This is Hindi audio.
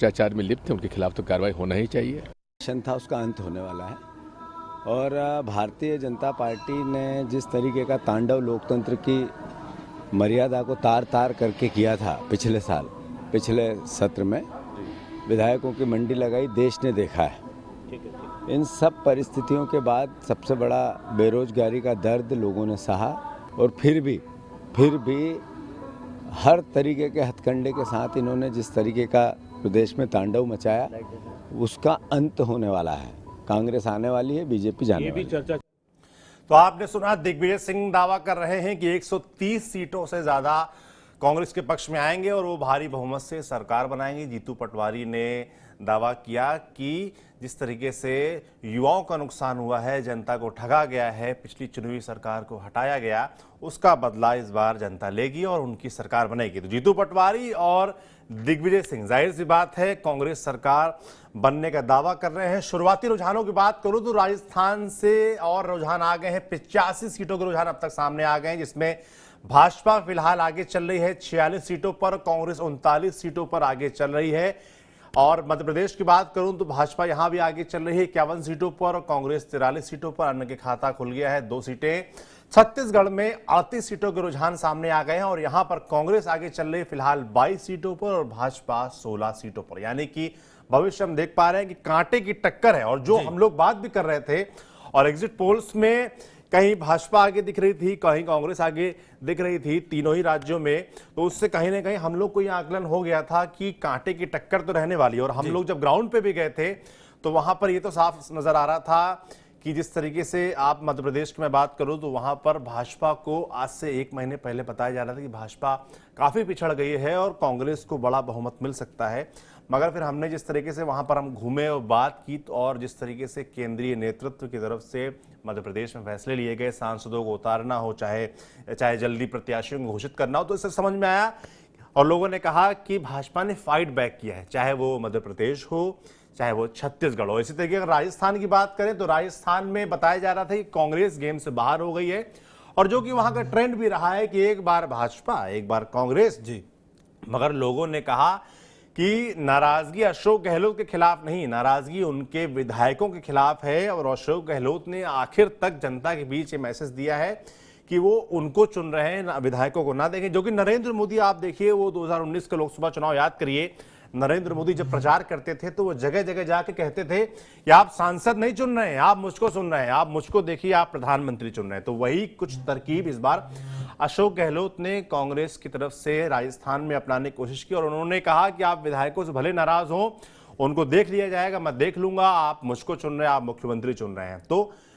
भ्रष्टाचार में लिप्त हैं उनके खिलाफ तो कार्रवाई होना ही चाहिए। था उसका अंत होने वाला है और भारतीय जनता पार्टी ने जिस तरीके का तांडव लोकतंत्र की मर्यादा को तार तार करके किया था पिछले साल, पिछले सत्र में विधायकों की मंडी लगाई, देश ने देखा है। इन सब परिस्थितियों के बाद सबसे बड़ा बेरोजगारी का दर्द लोगों ने सहा और फिर भी हर तरीके के हथकंडे के साथ इन्होंने जिस तरीके का प्रदेश में तांडव मचाया उसका अंत होने वाला है। कांग्रेस आने वाली है, बीजेपी जाने वाली है। तो आपने सुना, दिग्विजय सिंह दावा कर रहे हैं कि 130 सीटों से ज्यादा कांग्रेस के पक्ष में आएंगे और वो भारी बहुमत से सरकार बनाएंगे। जीतू पटवारी ने दावा किया कि जिस तरीके से युवाओं का नुकसान हुआ है, जनता को ठगा गया है, पिछली चुनावी सरकार को हटाया गया, उसका बदला इस बार जनता लेगी और उनकी सरकार बनेगी। तो जीतू पटवारी और दिग्विजय सिंह जाहिर सी बात है कांग्रेस सरकार बनने का दावा कर रहे हैं। शुरुआती रुझानों की बात करूं तो राजस्थान से और रुझान आ गए हैं। 85 सीटों के रुझान अब तक सामने आ गए हैं, जिसमें भाजपा फिलहाल आगे चल रही है 46 सीटों पर, कांग्रेस 39 सीटों पर आगे चल रही है। और मध्य प्रदेश की बात करूं तो भाजपा यहां भी आगे चल रही है 51 सीटों पर, कांग्रेस 43 सीटों पर, अन्य के खाता खुल गया है 2 सीटें। छत्तीसगढ़ में 38 सीटों के रुझान सामने आ गए हैं और यहां पर कांग्रेस आगे चल रही है फिलहाल 22 सीटों पर और भाजपा 16 सीटों पर। यानी कि भविष्य हम देख पा रहे हैं कि कांटे की टक्कर है। और जो हम लोग बात भी कर रहे थे और एग्जिट पोल्स में कहीं भाजपा आगे दिख रही थी, कहीं कांग्रेस आगे दिख रही थी, तीनों ही राज्यों में, तो उससे कहीं ना कहीं हम लोग को यह आकलन हो गया था कि कांटे की टक्कर तो रहने वाली है। और हम लोग जब ग्राउंड पे भी गए थे तो वहां पर ये तो साफ नजर आ रहा था कि जिस तरीके से आप मध्य प्रदेश की मैं बात करूं तो वहां पर भाजपा को आज से 1 महीने पहले बताया जा रहा था कि भाजपा काफी पिछड़ गई है और कांग्रेस को बड़ा बहुमत मिल सकता है। मगर फिर हमने जिस तरीके से वहां पर हम घूमे और बात की और जिस तरीके से केंद्रीय नेतृत्व की तरफ से मध्य प्रदेश में फैसले लिए गए, सांसदों को उतारना हो, चाहे जल्दी प्रत्याशियों को घोषित करना हो, तो इससे समझ में आया और लोगों ने कहा कि भाजपा ने फाइट बैक किया है, चाहे वो मध्य प्रदेश हो, चाहे वो छत्तीसगढ़ हो। इसी तरीके अगर राजस्थान की बात करें तो राजस्थान में बताया जा रहा था कि कांग्रेस गेम से बाहर हो गई है और जो कि वहां का ट्रेंड भी रहा है कि एक बार भाजपा एक बार कांग्रेस जी। मगर लोगों ने कहा कि नाराजगी अशोक गहलोत के खिलाफ नहीं, नाराजगी उनके विधायकों के खिलाफ है। और अशोक गहलोत ने आखिर तक जनता के बीच ये मैसेज दिया है कि वो उनको चुन रहे हैं, विधायकों को ना देखें। जो कि नरेंद्र मोदी आप देखिए, वो 2019 का लोकसभा चुनाव याद करिए, नरेंद्र मोदी जब प्रचार करते थे तो वो जगह जगह जाके कहते थे कि आप सांसद नहीं चुन रहे हैं, आप मुझको सुन रहे हैं, आप मुझको देखिए, आप प्रधानमंत्री चुन रहे हैं। तो वही कुछ तरकीब इस बार अशोक गहलोत ने कांग्रेस की तरफ से राजस्थान में अपनाने की कोशिश की और उन्होंने कहा कि आप विधायकों से भले नाराज हो, उनको देख लिया जाएगा, मैं देख लूंगा, आप मुझको चुन रहे हैं, आप मुख्यमंत्री चुन रहे हैं। तो